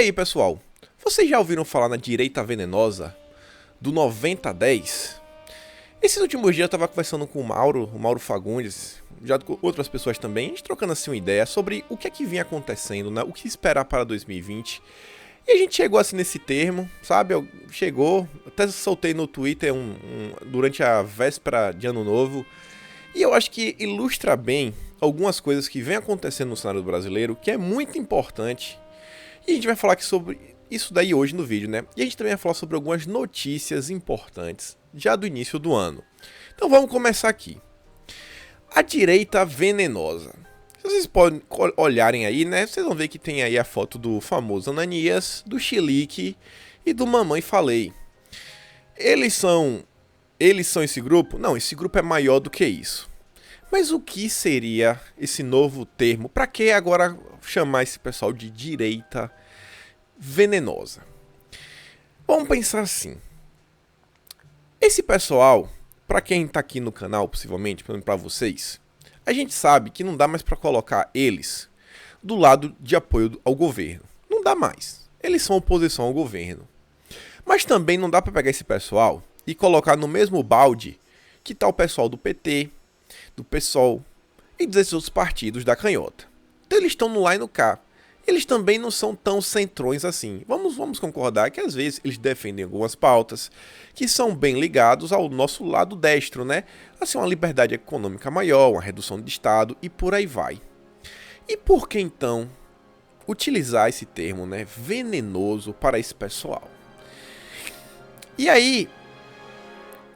aí, pessoal? Vocês já ouviram falar na direita venenosa do 90-10? Esses últimos dias eu tava conversando com o Mauro Fagundes, já com outras pessoas também, a gente trocando assim uma ideia sobre o que é que vinha acontecendo, né? O que esperar para 2020. E a gente chegou assim nesse termo, sabe? Chegou, até soltei no Twitter durante a véspera de Ano Novo. E eu acho que ilustra bem algumas coisas que vem acontecendo no cenário brasileiro, que é muito importante. E a gente vai falar aqui sobre isso daí hoje no vídeo, né? E a gente também vai falar sobre algumas notícias importantes já do início do ano. Então vamos começar aqui. A direita venenosa. Se vocês podem olharem aí, né? Vocês vão ver que tem aí a foto do famoso Ananias, do Chilique e do Mamãe Falei. Eles são esse grupo? Não, esse grupo é maior do que isso. Mas o que seria esse novo termo? Para que agora chamar esse pessoal de direita venenosa? Vamos pensar assim. Esse pessoal, para quem tá aqui no canal, possivelmente, para vocês, a gente sabe que não dá mais para colocar eles do lado de apoio ao governo. Não dá mais. Eles são oposição ao governo. Mas também não dá para pegar esse pessoal e colocar no mesmo balde que tá o pessoal do PT, do PSOL e desses outros partidos da canhota. Então eles estão no lá e no cá. Eles também não são tão centrões assim. Vamos concordar que às vezes eles defendem algumas pautas que são bem ligados ao nosso lado destro, né? Assim, uma liberdade econômica maior, uma redução de Estado e por aí vai. E por que então utilizar esse termo, né, venenoso para esse pessoal? E aí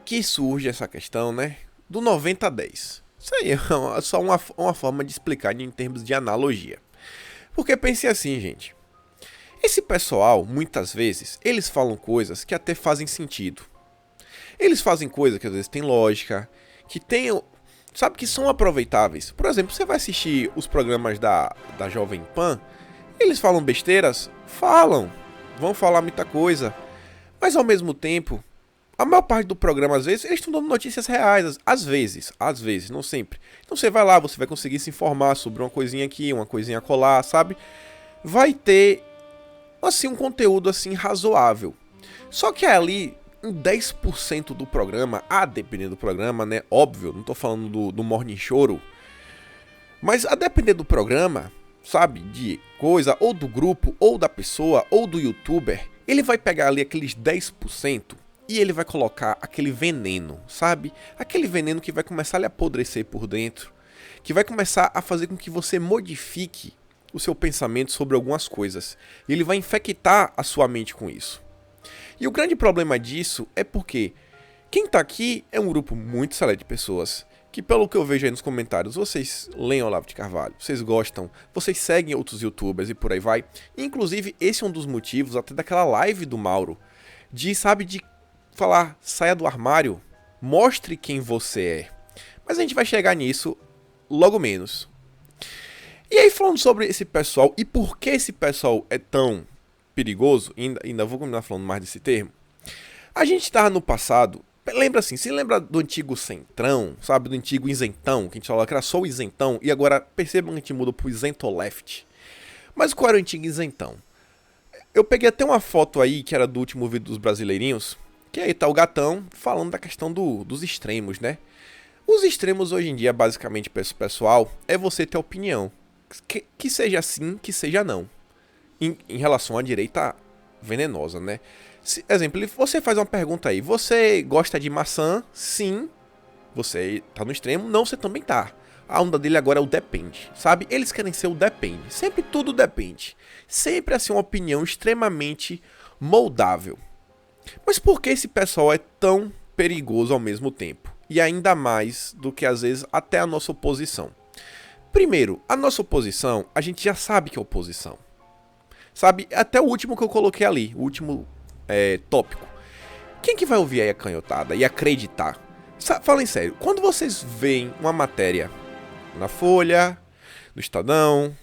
que surge essa questão, né, do 90-10. Isso aí é só uma forma de explicar em termos de analogia. Porque pense assim, gente. Esse pessoal, muitas vezes, eles falam coisas que até fazem sentido. Eles fazem coisas que às vezes têm lógica, que tem, sabe, que são aproveitáveis. Por exemplo, você vai assistir os programas da Jovem Pan, eles falam besteiras? Falam. Vão falar muita coisa. Mas ao mesmo tempo, a maior parte do programa, às vezes, eles estão dando notícias reais. Às vezes, não sempre. Então você vai lá, você vai conseguir se informar sobre uma coisinha aqui, uma coisinha colar, sabe? Vai ter, assim, um conteúdo, assim, razoável. Só que ali, em 10% do programa, a depender do programa, né? Óbvio, não tô falando do Morning Choro. Mas a depender do programa, sabe? De coisa, ou do grupo, ou da pessoa, ou do youtuber, ele vai pegar ali aqueles 10%. E ele vai colocar aquele veneno, sabe? Aquele veneno que vai começar a lhe apodrecer por dentro. Que vai começar a fazer com que você modifique o seu pensamento sobre algumas coisas. E ele vai infectar a sua mente com isso. E o grande problema disso é porque quem tá aqui é um grupo muito seleto de pessoas. Que pelo que eu vejo aí nos comentários, vocês leem Olavo de Carvalho, vocês gostam, vocês seguem outros youtubers e por aí vai. Inclusive, esse é um dos motivos até daquela live do Mauro. De falar, saia do armário, mostre quem você é. Mas a gente vai chegar nisso logo menos. E aí, falando sobre esse pessoal e por que esse pessoal é tão perigoso, ainda vou continuar falando mais desse termo. A gente estava no passado, lembra assim, se lembra do antigo centrão, sabe, do antigo isentão, que a gente falava que era só o isentão, e agora percebam que a gente mudou pro isento-left. Mas qual era o antigo isentão? Eu peguei até uma foto aí, que era do último vídeo dos brasileirinhos, que aí tá o gatão falando da questão dos extremos, né? Os extremos hoje em dia, basicamente, pessoal, é você ter opinião. Que seja sim, que seja não. Em relação à direita venenosa, né? Exemplo, você faz uma pergunta aí. Você gosta de maçã? Sim. Você tá no extremo? Não, você também tá. A onda dele agora é o depende, sabe? Eles querem ser o depende. Sempre tudo depende. Sempre assim uma opinião extremamente moldável. Mas por que esse pessoal é tão perigoso ao mesmo tempo? E ainda mais do que às vezes até a nossa oposição. Primeiro, a nossa oposição, a gente já sabe que é oposição. Sabe, até o último que eu coloquei ali, o último tópico. Quem que vai ouvir aí a canhotada e acreditar? Falem sério, quando vocês veem uma matéria na Folha, no Estadão,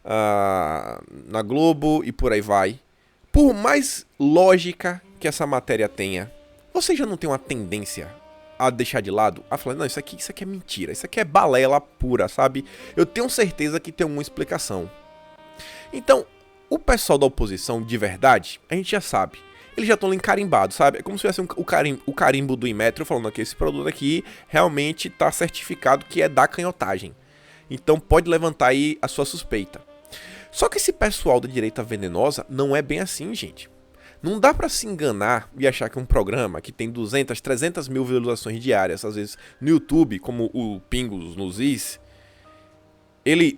na Globo e por aí vai, por mais lógica que essa matéria tenha, você já não tem uma tendência a deixar de lado, a falar, não, isso aqui é mentira, isso aqui é balela pura, sabe? Eu tenho certeza que tem uma explicação. Então, O pessoal da oposição, de verdade, a gente já sabe. Eles já estão ali carimbados, sabe? É como se tivesse o carimbo do Inmetro falando que esse produto aqui realmente está certificado que é da canhotagem. Então pode levantar aí a sua suspeita. Só que esse pessoal da direita venenosa não é bem assim, gente. Não dá pra se enganar e achar que um programa que tem 200, 300 mil visualizações diárias, às vezes no YouTube, como o Pingos nos Is,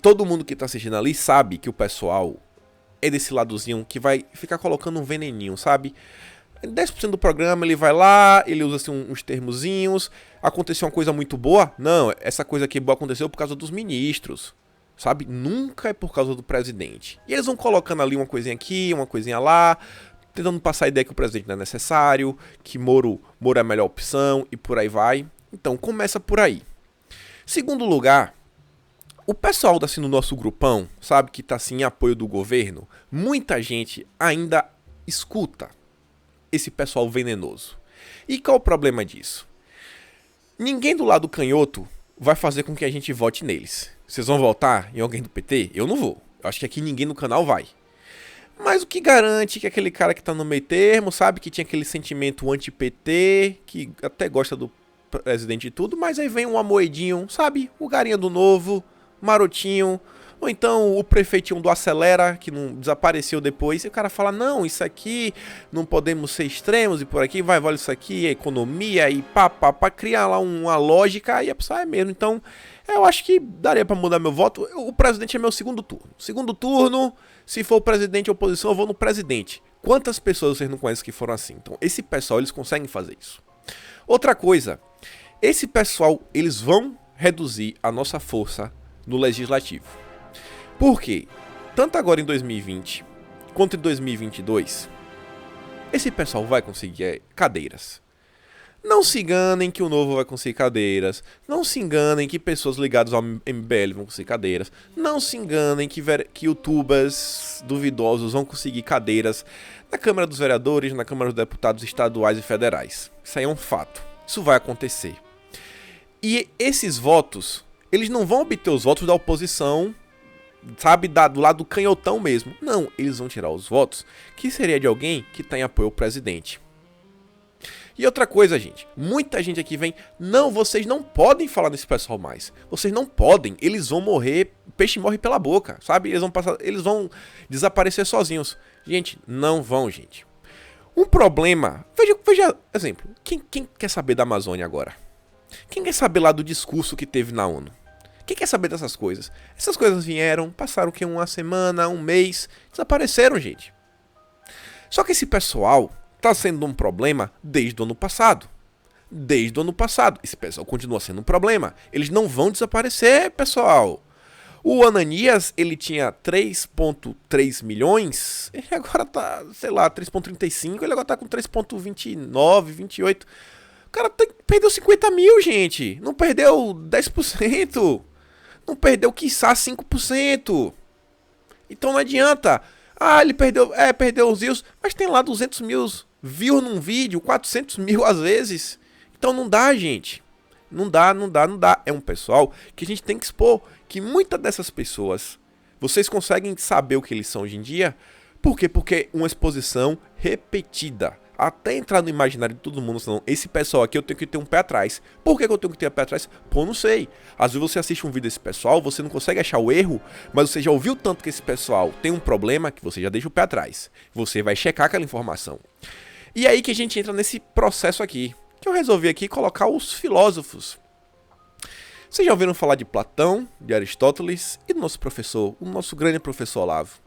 todo mundo que tá assistindo ali sabe que o pessoal é desse ladozinho que vai ficar colocando um veneninho, sabe? 10% do programa ele vai lá, ele usa assim uns termozinhos, aconteceu uma coisa muito boa? Não, essa coisa aqui boa aconteceu por causa dos ministros, sabe? Nunca é por causa do presidente. E eles vão colocando ali uma coisinha aqui, uma coisinha lá, tentando passar a ideia que o presidente não é necessário, que Moro é a melhor opção e por aí vai. Então começa por aí. Segundo lugar, o pessoal assim no nosso grupão, sabe, que tá assim em apoio do governo, muita gente ainda escuta esse pessoal venenoso. E qual o problema disso? Ninguém do lado canhoto vai fazer com que a gente vote neles. Vocês vão votar em alguém do PT? Eu não vou. Eu acho que aqui ninguém no canal vai. Mas o que garante que aquele cara que tá no meio termo, sabe, que tinha aquele sentimento anti-PT, que até gosta do presidente e tudo, mas aí vem um amoedinho, sabe, o garinha do novo, marotinho, ou então o prefeitinho do Acelera, que não desapareceu depois, e o cara fala, não, isso aqui, não podemos ser extremos, e por aqui, vai, vale isso aqui, a economia, e pá, criar lá uma lógica, e a pessoa é mesmo. Então, eu acho que daria pra mudar meu voto. O presidente é meu segundo turno. Segundo turno, se for o presidente e oposição, eu vou no presidente. Quantas pessoas vocês não conhecem que foram assim? Então, esse pessoal, eles conseguem fazer isso. Outra coisa, esse pessoal, eles vão reduzir a nossa força no legislativo. Por quê? Tanto agora em 2020 quanto em 2022, esse pessoal vai conseguir cadeiras. Não se enganem que o Novo vai conseguir cadeiras. Não se enganem que pessoas ligadas ao MBL vão conseguir cadeiras. Não se enganem que youtubers duvidosos vão conseguir cadeiras na Câmara dos Vereadores, na Câmara dos Deputados estaduais e federais. Isso aí é um fato. Isso vai acontecer. E esses votos, eles não vão obter os votos da oposição, sabe, do lado do canhotão mesmo. Não, eles vão tirar os votos que seria de alguém que está em apoio ao presidente. E outra coisa, gente, muita gente aqui vem, não, vocês não podem falar desse pessoal mais. Vocês não podem, eles vão morrer, o peixe morre pela boca, sabe? Eles vão desaparecer sozinhos. Gente, não vão, gente. Um problema, veja exemplo, quem quer saber da Amazônia agora? Quem quer saber lá do discurso que teve na ONU? Quem quer saber dessas coisas? Essas coisas vieram, passaram que uma semana, um mês, desapareceram, gente. Só que esse pessoal tá sendo um problema desde o ano passado. Desde o ano passado. Esse pessoal continua sendo um problema. Eles não vão desaparecer, pessoal. O Ananias, ele tinha 3,3 milhões. Ele agora tá, sei lá, 3,35. Ele agora tá com 3,29, 28. O cara perdeu 50 mil, gente. Não perdeu 10%. Não perdeu, quiçá, 5%. Então não adianta. Ah, ele perdeu os views. Mas tem lá 200 mil views num vídeo. 400 mil às vezes. Então não dá, gente. Não dá. É um pessoal que a gente tem que expor. Que muitas dessas pessoas, vocês conseguem saber o que eles são hoje em dia. Por quê? Porque uma exposição repetida. Até entrar no imaginário de todo mundo, senão esse pessoal aqui eu tenho que ter um pé atrás. Por que eu tenho que ter um pé atrás? Pô, não sei. Às vezes você assiste um vídeo desse pessoal, você não consegue achar o erro, mas você já ouviu tanto que esse pessoal tem um problema que você já deixa o pé atrás. Você vai checar aquela informação. E é aí que a gente entra nesse processo aqui, que eu resolvi aqui colocar os filósofos. Vocês já ouviram falar de Platão, de Aristóteles e do nosso professor, o nosso grande professor Olavo.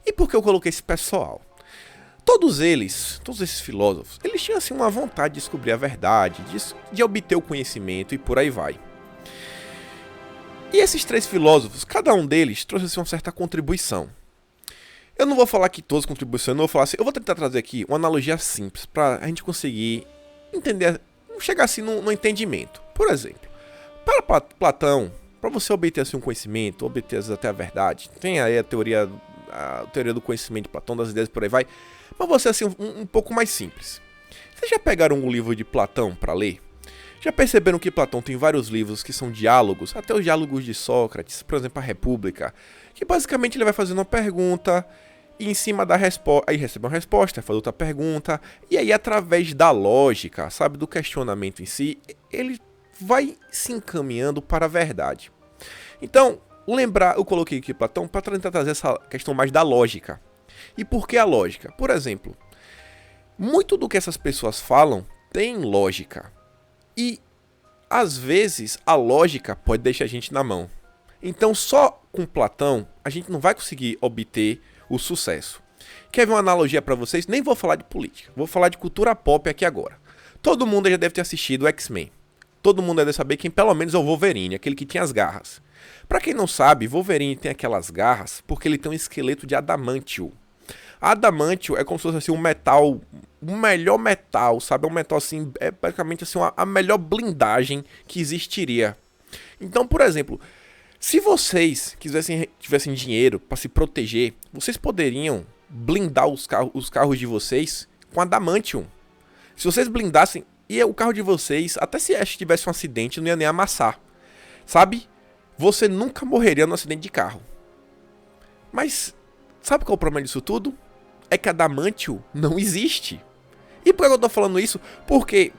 E por que eu coloquei esse pessoal? Todos esses filósofos, eles tinham assim uma vontade de descobrir a verdade, de obter o conhecimento e por aí vai. E esses três filósofos, cada um deles trouxe assim, uma certa contribuição. Eu não vou falar aqui todas as contribuições, eu não vou falar assim, eu vou tentar trazer aqui uma analogia simples para a gente conseguir entender, chegar assim no entendimento. Por exemplo, para Platão, para você obter assim um conhecimento, obter até a verdade, tem aí a teoria do conhecimento de Platão, das ideias por aí vai. Mas você assim um pouco mais simples. Vocês já pegaram um livro de Platão para ler? Já perceberam que Platão tem vários livros que são diálogos, até os diálogos de Sócrates, por exemplo, a República, que basicamente ele vai fazendo uma pergunta E em cima da resposta, aí recebe uma resposta, faz outra pergunta, e aí através da lógica, sabe, do questionamento em si, ele vai se encaminhando para a verdade. Então, eu coloquei aqui Platão para tentar trazer essa questão mais da lógica. E por que a lógica? Por exemplo, muito do que essas pessoas falam tem lógica. E, às vezes, a lógica pode deixar a gente na mão. Então, só com Platão, a gente não vai conseguir obter o sucesso. Quer ver uma analogia para vocês? Nem vou falar de política, vou falar de cultura pop aqui agora. Todo mundo já deve ter assistido o X-Men. Todo mundo deve saber quem pelo menos é o Wolverine, aquele que tinha as garras. Para quem não sabe, Wolverine tem aquelas garras porque ele tem um esqueleto de adamantio. Adamantio é como se fosse assim, um metal, o melhor metal, sabe? É um metal assim, é praticamente assim, a melhor blindagem que existiria. Então, por exemplo, se vocês tivessem dinheiro para se proteger, vocês poderiam blindar os carros de vocês com adamantium. Se vocês blindassem, e o carro de vocês, até se tivesse um acidente, não ia nem amassar. Sabe? Você nunca morreria num acidente de carro. Mas, sabe qual é o problema disso tudo? É que adamantium não existe. E por que eu tô falando isso? Porque,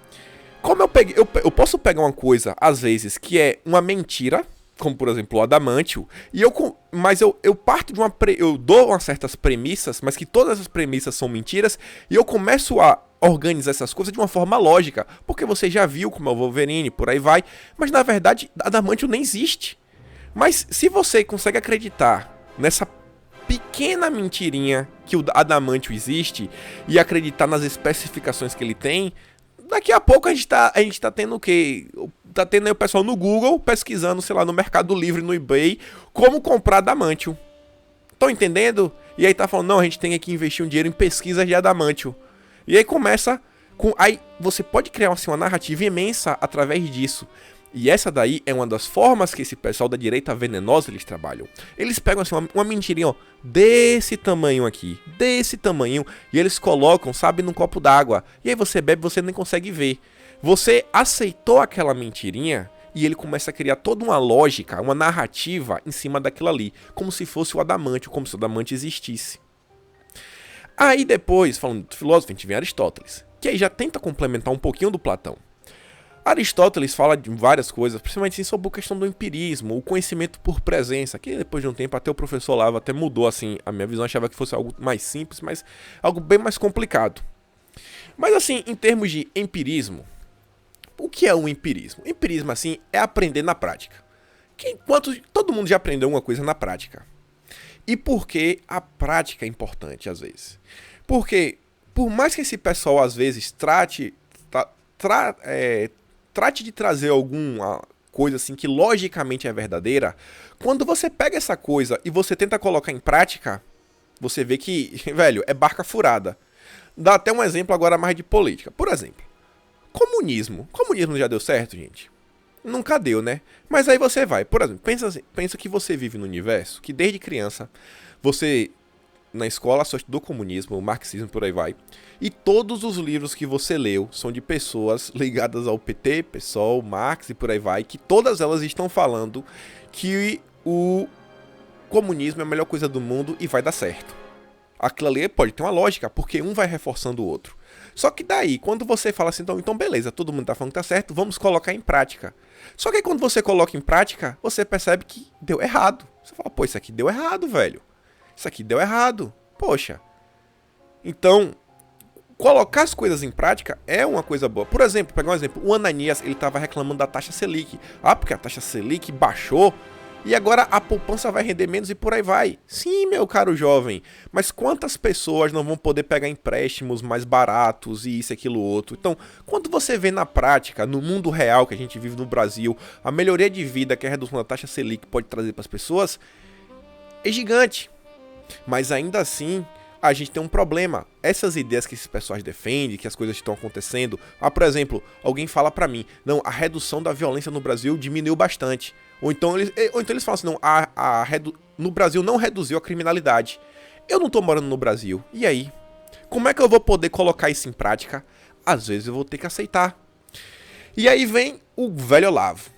como eu posso pegar uma coisa, às vezes, que é uma mentira, como por exemplo o adamantium, mas eu parto de eu dou umas certas premissas, mas que todas essas premissas são mentiras, e eu começo a organizar essas coisas de uma forma lógica, porque você já viu como é o Wolverine, por aí vai, mas na verdade adamantium nem existe. Mas se você consegue acreditar nessa pequena mentirinha que o adamantium existe e acreditar nas especificações que ele tem, daqui a pouco a gente tá tendo o quê? Tá tendo aí o pessoal no Google pesquisando, sei lá, no Mercado Livre, no eBay, como comprar adamantium. Estão entendendo? E aí tá falando, não, a gente tem que investir um dinheiro em pesquisas de adamantium. E aí começa com... Aí você pode criar assim, uma narrativa imensa através disso. E essa daí é uma das formas que esse pessoal da direita venenosa eles trabalham. Eles pegam assim uma mentirinha, ó, desse tamanho aqui, desse tamanho, e eles colocam, sabe, num copo d'água. E aí você bebe, você nem consegue ver. Você aceitou aquela mentirinha e ele começa a criar toda uma lógica, uma narrativa em cima daquilo ali, como se fosse o adamantio, como se o adamantio existisse. Aí depois, falando do filósofo, a gente vem Aristóteles, que aí já tenta complementar um pouquinho do Platão. Aristóteles fala de várias coisas, principalmente assim, sobre a questão do empirismo, o conhecimento por presença, que depois de um tempo até o professor Lava até mudou assim, a minha visão, achava que fosse algo mais simples, mas algo bem mais complicado. Mas assim, em termos de empirismo, o que é o empirismo? Empirismo assim é aprender na prática. Todo mundo já aprendeu uma coisa na prática. E por que a prática é importante às vezes? Porque por mais que esse pessoal às vezes trate de trazer alguma coisa assim que logicamente é verdadeira, quando você pega essa coisa e você tenta colocar em prática, você vê que, velho, é barca furada. Dá até um exemplo agora mais de política. Por exemplo, comunismo. Comunismo já deu certo, gente? Nunca deu, né? Mas aí você vai, por exemplo, pensa que você vive no universo, que desde criança, você na escola só estudou comunismo, marxismo, por aí vai. E todos os livros que você leu são de pessoas ligadas ao PT, PSOL, Marx e por aí vai, que todas elas estão falando que o comunismo é a melhor coisa do mundo e vai dar certo. Aquilo ali pode ter uma lógica, porque um vai reforçando o outro. Só que daí, quando você fala assim, então beleza, todo mundo tá falando que tá certo, vamos colocar em prática. Só que aí quando você coloca em prática, você percebe que deu errado. Você fala, pô, isso aqui deu errado, velho. Isso aqui deu errado. Poxa. Então, colocar as coisas em prática é uma coisa boa. Por exemplo, pegar um exemplo, o Ananias, ele tava reclamando da taxa Selic. Ah, porque a taxa Selic baixou e agora a poupança vai render menos e por aí vai. Sim, meu caro jovem, mas quantas pessoas não vão poder pegar empréstimos mais baratos e isso, aquilo, outro? Então, quando você vê na prática, no mundo real que a gente vive no Brasil, a melhoria de vida que a redução da taxa Selic pode trazer para as pessoas, é gigante. Mas ainda assim, a gente tem um problema. Essas ideias que esses pessoas defendem, que as coisas estão acontecendo. Ah, por exemplo, alguém fala pra mim, não, a redução da violência no Brasil diminuiu bastante. Ou então eles falam assim, não, no Brasil não reduziu a criminalidade. Eu não tô morando no Brasil. E aí? Como é que eu vou poder colocar isso em prática? Às vezes eu vou ter que aceitar. E aí vem o velho Olavo.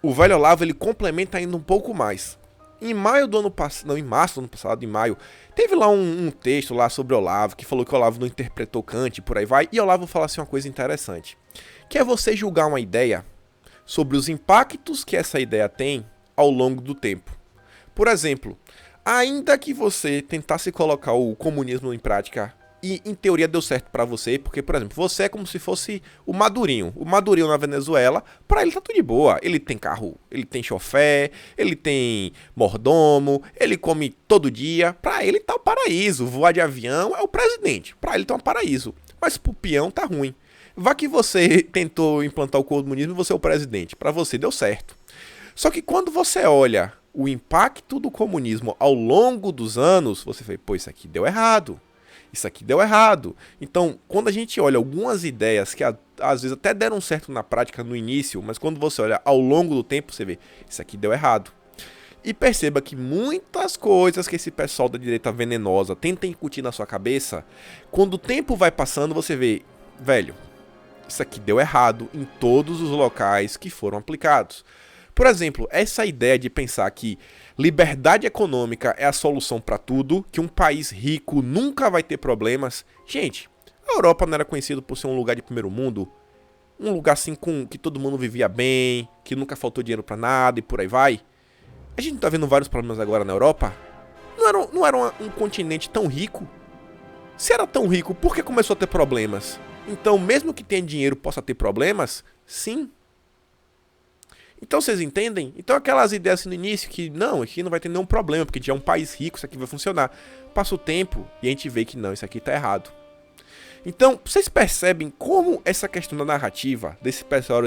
O velho Olavo, ele complementa ainda um pouco mais. Em maio do ano passado, não, em março do ano passado, em maio, teve lá um texto lá sobre Olavo, que falou que Olavo não interpretou Kant e por aí vai, e Olavo fala assim uma coisa interessante, que é você julgar uma ideia sobre os impactos que essa ideia tem ao longo do tempo. Por exemplo, ainda que você tentasse colocar o comunismo em prática e em teoria deu certo pra você, porque, por exemplo, você é como se fosse o Madurinho. O Madurinho na Venezuela, pra ele tá tudo de boa. Ele tem carro, ele tem chofé, ele tem mordomo, ele come todo dia. Pra ele tá o paraíso. Voar de avião é o presidente. Pra ele tá um paraíso. Mas pro peão tá ruim. Vá que você tentou implantar o comunismo e você é o presidente. Pra você deu certo. Só que quando você olha o impacto do comunismo ao longo dos anos, você fala, pô, isso aqui deu errado. Isso aqui deu errado. Então, quando a gente olha algumas ideias que às vezes até deram certo na prática no início, mas quando você olha ao longo do tempo, você vê, isso aqui deu errado. E perceba que muitas coisas que esse pessoal da direita venenosa tenta incutir na sua cabeça, quando o tempo vai passando, você vê, velho, isso aqui deu errado em todos os locais que foram aplicados. Por exemplo, essa ideia de pensar que liberdade econômica é a solução para tudo, que um país rico nunca vai ter problemas. Gente, a Europa não era conhecida por ser um lugar de primeiro mundo, um lugar assim com que todo mundo vivia bem, que nunca faltou dinheiro para nada e por aí vai. A gente tá vendo vários problemas agora na Europa. Não era um continente tão rico. Se era tão rico, por que começou a ter problemas? Então, mesmo que tenha dinheiro possa ter problemas? Sim. Então vocês entendem? Então aquelas ideias assim no início que não, aqui não vai ter nenhum problema, porque já é um país rico, isso aqui vai funcionar. Passa o tempo e a gente vê que não, isso aqui tá errado. Então, vocês percebem como essa questão da narrativa, desse pessoal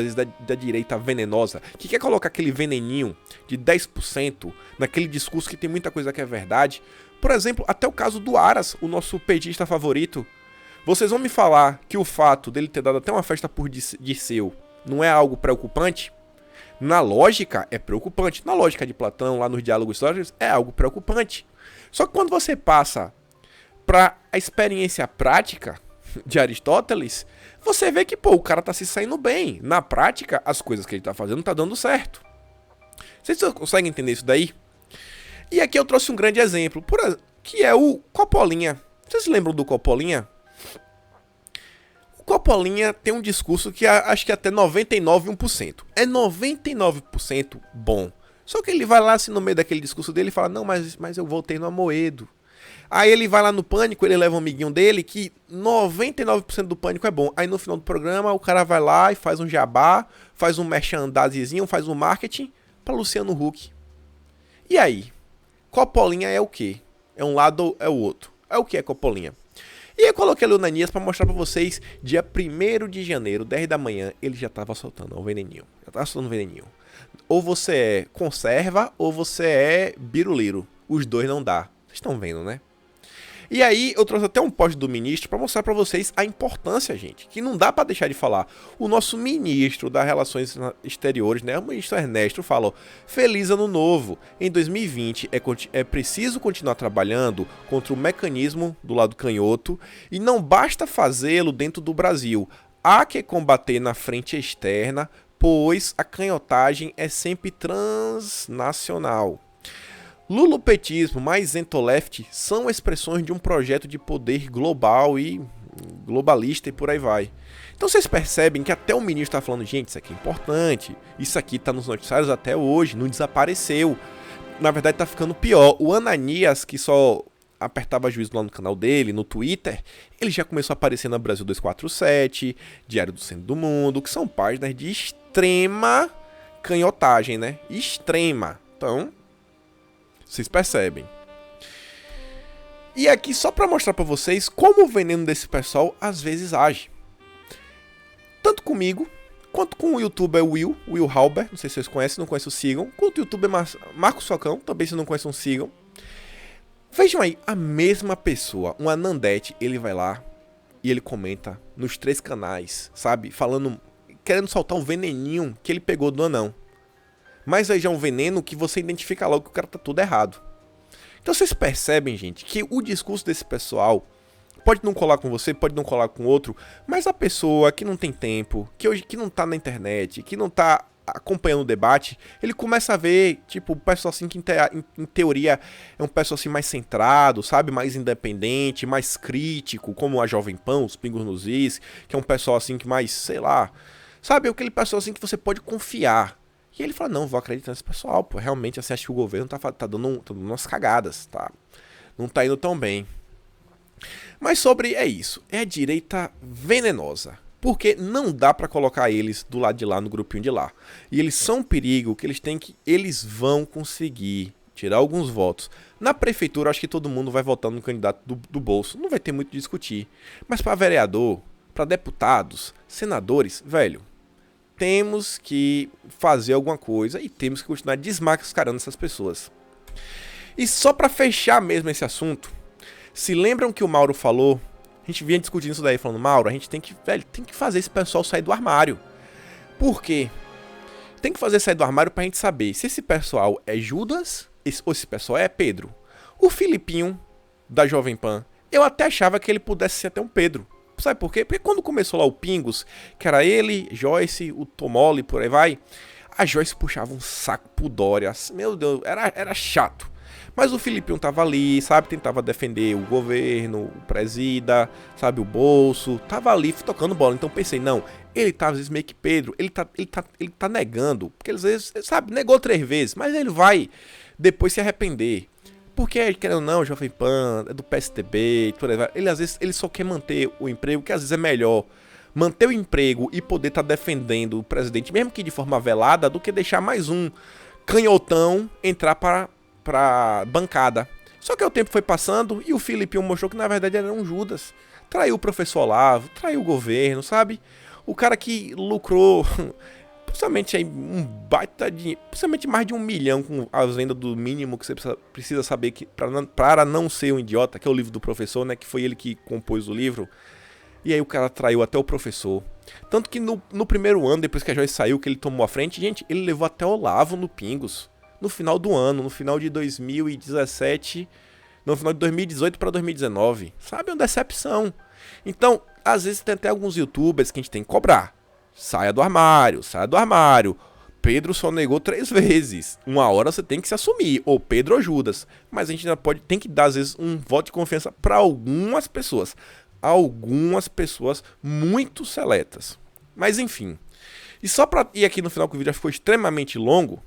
da direita venenosa, que quer colocar aquele veneninho de 10% naquele discurso que tem muita coisa que é verdade. Por exemplo, até o caso do Aras, o nosso petista favorito. Vocês vão me falar que o fato dele ter dado até uma festa por Dirceu não é algo preocupante? Na lógica, é preocupante. Na lógica de Platão, lá nos diálogos históricos, é algo preocupante. Só que quando você passa para a experiência prática de Aristóteles, você vê que, pô, o cara tá se saindo bem. Na prática, as coisas que ele tá fazendo tá dando certo. Vocês conseguem entender isso daí? E aqui eu trouxe um grande exemplo, que é o Coppolinha. Vocês lembram do Coppolinha? O Coppolinha tem um discurso que acho que até 99,1%. É 99% bom. Só que ele vai lá assim no meio daquele discurso dele e fala, não, mas eu voltei no Amoedo. Aí ele vai lá no Pânico, ele leva um amiguinho dele que 99% do Pânico é bom. Aí no final do programa o cara vai lá e faz um jabá, faz um merchandisinho, faz um marketing pra Luciano Huck. E aí? Coppolinha é o quê? É um lado ou é o outro? É o que é Coppolinha? E eu coloquei ali o Ananias pra mostrar pra vocês, dia 1º de janeiro, 10 da manhã, ele já tava soltando o veneninho. Já tava soltando o veneninho. Ou você é conserva, ou você é biruliro. Os dois não dá. Vocês estão vendo, né? E aí, eu trouxe até um post do ministro pra mostrar pra vocês a importância, gente. Que não dá pra deixar de falar. O nosso ministro das Relações Exteriores, né? O ministro Ernesto falou, feliz ano novo. Em 2020 é preciso continuar trabalhando contra o mecanismo do lado canhoto e não basta fazê-lo dentro do Brasil. Há que combater na frente externa, pois a canhotagem é sempre transnacional. Lulopetismo mais Zentoleft são expressões de um projeto de poder global e globalista e por aí vai. Então vocês percebem que até o ministro está falando, gente, isso aqui é importante, isso aqui está nos noticiários até hoje, não desapareceu. Na verdade está ficando pior. O Ananias, que só apertava juízo lá no canal dele, no Twitter, ele já começou a aparecer na Brasil 247, Diário do Centro do Mundo, que são páginas de extrema canhotagem, né? Extrema. Então, vocês percebem. E aqui só pra mostrar pra vocês como o veneno desse pessoal às vezes age. Tanto comigo, quanto com o youtuber Will Halber, não sei se vocês conhecem, não conhecem, sigam. Quanto o youtuber Marcos Socão, também se não conhecem, sigam. Vejam aí, a mesma pessoa, um Anandete, ele vai lá e ele comenta nos 3 canais, sabe? Falando, querendo soltar um veneninho que ele pegou do anão. Mas aí já é um veneno que você identifica logo que o cara tá tudo errado. Então vocês percebem, gente, que o discurso desse pessoal pode não colar com você, pode não colar com outro, mas a pessoa que não tem tempo, que não tá na internet, que não tá acompanhando o debate, ele começa a ver, tipo, o pessoal assim que em teoria é um pessoal assim mais centrado, sabe? Mais independente, mais crítico, como a Jovem Pan, os Pingos nos Is, que é um pessoal assim que mais, sei lá, sabe? Aquele pessoal assim que você pode confiar. E ele fala, não, vou acreditar nesse pessoal, pô, realmente assim, acho que o governo tá dando umas cagadas, tá? Não tá indo tão bem. Mas sobre, é isso, é a direita venenosa. Porque não dá pra colocar eles do lado de lá, no grupinho de lá. E eles são um perigo que eles vão conseguir tirar alguns votos. Na prefeitura, acho que todo mundo vai votar no candidato do bolso. Não vai ter muito o que discutir. Mas pra vereador, pra deputados, senadores, velho, temos que fazer alguma coisa e temos que continuar desmascarando essas pessoas. E só pra fechar mesmo esse assunto, se lembram que o Mauro falou, a gente vinha discutindo isso daí, falando, Mauro, a gente tem que fazer esse pessoal sair do armário. Por quê? Tem que fazer sair do armário pra gente saber se esse pessoal é Judas ou esse pessoal é Pedro. O Filipinho, da Jovem Pan, eu até achava que ele pudesse ser até um Pedro. Sabe por quê? Porque quando começou lá o Pingos, que era ele, Joyce, o Tomoli, por aí vai, a Joyce puxava um saco pro Dória. Meu Deus, era chato. Mas o Filipinho tava ali, sabe? Tentava defender o governo, o presida, sabe? O bolso. Tava ali tocando bola. Então pensei, não, ele tá às vezes meio que Pedro. Ele tá negando. Porque às vezes, sabe? Negou 3 vezes. Mas ele vai depois se arrepender. Porque, querendo ou não, o Jovem Pan, é do PSDB, ele às vezes ele só quer manter o emprego, que às vezes é melhor manter o emprego e poder estar defendendo o presidente, mesmo que de forma velada, do que deixar mais um canhotão entrar pra bancada. Só que o tempo foi passando e o Filipinho mostrou que na verdade era um Judas. Traiu o professor Olavo, traiu o governo, sabe? O cara que lucrou possivelmente aí um baita de... possivelmente mais de 1 milhão com a venda do mínimo que você precisa saber que para não ser um idiota, que é o livro do professor, né? Que foi ele que compôs o livro. E aí o cara traiu até o professor. Tanto que no primeiro ano, depois que a Joyce saiu, que ele tomou a frente, gente, ele levou até Olavo no Pingos. No final do ano, no final de 2017, no final de 2018 para 2019. Sabe, uma decepção. Então, às vezes tem até alguns youtubers que a gente tem que cobrar. Saia do armário, saia do armário. Pedro só negou 3 vezes. Uma hora você tem que se assumir, ou Pedro ou Judas. Mas a gente ainda tem que dar, às vezes, um voto de confiança para algumas pessoas. Algumas pessoas muito seletas. Mas enfim. E só pra ir aqui no final, que o vídeo já ficou extremamente longo.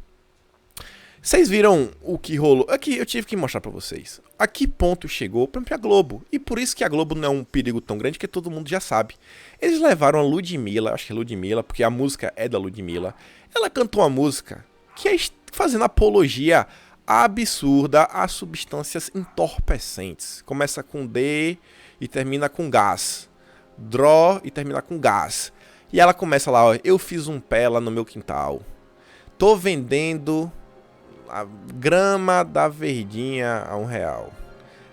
Vocês viram o que rolou? Aqui eu tive que mostrar pra vocês. A que ponto chegou pra a Globo. E por isso que a Globo não é um perigo tão grande, que todo mundo já sabe. Eles levaram a Ludmilla, acho que é Ludmilla, porque a música é da Ludmilla. Ela cantou uma música que é fazendo apologia absurda a substâncias entorpecentes. Começa com D e termina com gás. Dró e termina com gás. E ela começa lá, ó, eu fiz um pé lá no meu quintal. Tô vendendo a grama da verdinha a R$1.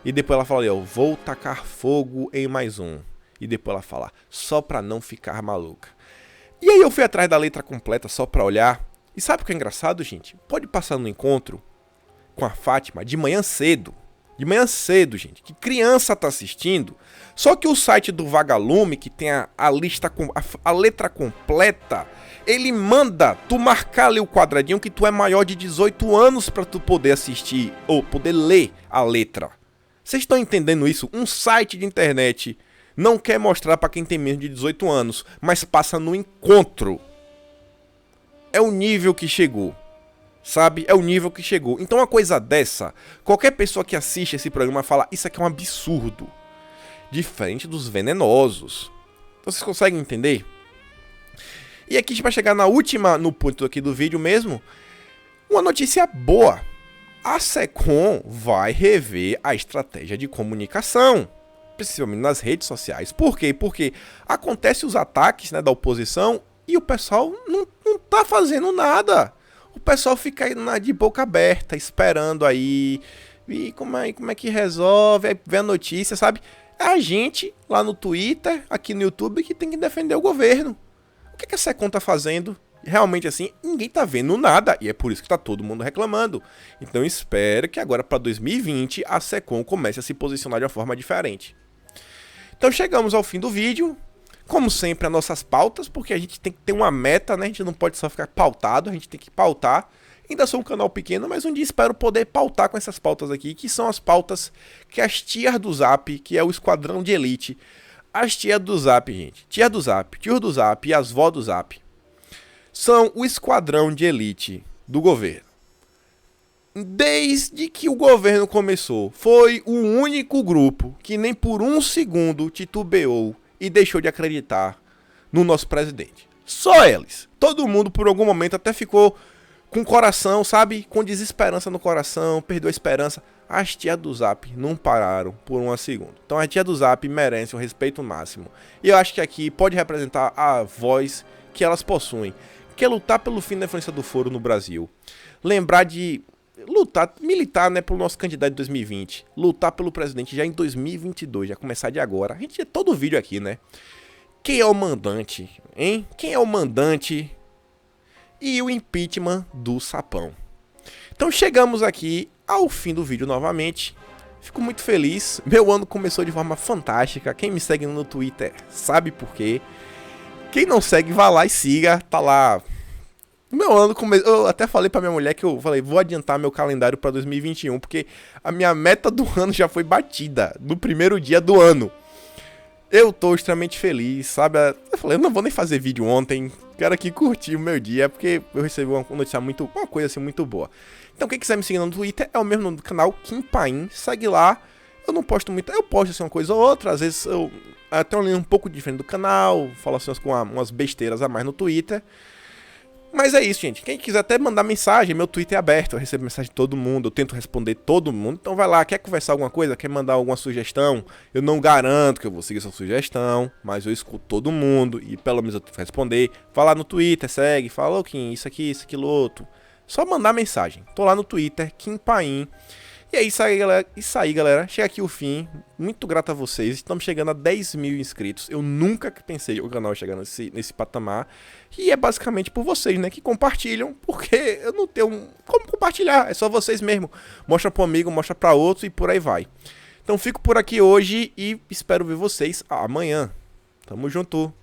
E depois ela fala, ó, vou tacar fogo em mais um. E depois ela fala, só pra não ficar maluca. E aí eu fui atrás da letra completa só pra olhar. E sabe o que é engraçado, gente? Pode passar no encontro com a Fátima de manhã cedo. De manhã cedo, gente. Que criança tá assistindo. Só que o site do Vagalume, que tem a lista com a letra completa, ele manda tu marcar ali o quadradinho que tu é maior de 18 anos pra tu poder assistir ou poder ler a letra. Vocês estão entendendo isso? Um site de internet não quer mostrar pra quem tem menos de 18 anos, mas passa no encontro. É o nível que chegou. Sabe? É o nível que chegou. Então uma coisa dessa, qualquer pessoa que assiste esse programa fala, isso aqui é um absurdo. Diferente dos venenosos. Vocês conseguem entender? E aqui a gente vai chegar no ponto aqui do vídeo mesmo, uma notícia boa. A SECOM vai rever a estratégia de comunicação, principalmente nas redes sociais. Por quê? Porque acontecem os ataques, né, da oposição e o pessoal não tá fazendo nada. O pessoal fica aí de boca aberta, esperando aí, e como é que resolve, aí vê a notícia, sabe? É a gente, lá no Twitter, aqui no YouTube, que tem que defender o governo. O que a SECOM tá fazendo? Realmente assim, ninguém tá vendo nada, e é por isso que tá todo mundo reclamando. Então espero que agora para 2020 a SECOM comece a se posicionar de uma forma diferente. Então chegamos ao fim do vídeo. Como sempre, as nossas pautas, porque a gente tem que ter uma meta, né? A gente não pode só ficar pautado, a gente tem que pautar. Ainda sou um canal pequeno, mas um dia espero poder pautar com essas pautas aqui, que são as pautas que as tias do Zap, que é o esquadrão de elite, as tias do Zap, gente, tia do Zap, tio do Zap e as vó do Zap, são o esquadrão de elite do governo. Desde que o governo começou, foi o único grupo que nem por um segundo titubeou e deixou de acreditar no nosso presidente. Só eles. Todo mundo, por algum momento, até ficou com coração, sabe? Com desesperança no coração, perdeu a esperança. As tias do Zap não pararam por um segundo. Então a tia do Zap merece um respeito máximo. E eu acho que aqui pode representar a voz que elas possuem, que é lutar pelo fim da influência do foro no Brasil. Lembrar de lutar, militar, né, pelo nosso candidato de 2020. Lutar pelo presidente já em 2022, já começar de agora. A gente é todo vídeo aqui, né? Quem é o mandante, hein? Quem é o mandante e o impeachment do Sapão. Então chegamos aqui ao fim do vídeo novamente. Fico muito feliz. Meu ano começou de forma fantástica. Quem me segue no Twitter sabe por quê. Quem não segue, vá lá e siga. Tá lá. Meu ano começou. Eu até falei pra minha mulher que eu falei, vou adiantar meu calendário pra 2021, porque a minha meta do ano já foi batida no primeiro dia do ano. Eu tô extremamente feliz, sabe? Eu falei, eu não vou nem fazer vídeo ontem. Quero aqui curtir o meu dia, porque eu recebi uma notícia uma coisa assim muito boa. Então quem quiser me seguir no Twitter é o mesmo nome do canal, Kim Paim. Segue lá. Eu não posto muito, eu posto assim uma coisa ou outra, às vezes eu até uma linha um pouco diferente do canal, falo assim com umas besteiras a mais no Twitter. Mas é isso, gente. Quem quiser até mandar mensagem, meu Twitter é aberto, eu recebo mensagem de todo mundo, eu tento responder todo mundo. Então vai lá, quer conversar alguma coisa, quer mandar alguma sugestão? Eu não garanto que eu vou seguir sua sugestão, mas eu escuto todo mundo e pelo menos eu tento responder. Vai lá no Twitter, segue, fala, ô Kim, isso aqui, isso, aquilo, outro. Só mandar mensagem. Tô lá no Twitter, Kim Paim. E é isso aí, galera. Isso aí, galera. Chega aqui o fim. Muito grato a vocês. Estamos chegando a 10 mil inscritos. Eu nunca pensei o canal chegar nesse patamar. E é basicamente por vocês, né? Que compartilham. Porque eu não tenho como compartilhar. É só vocês mesmo. Mostra para um amigo, mostra para outro e por aí vai. Então fico por aqui hoje e espero ver vocês amanhã. Tamo junto.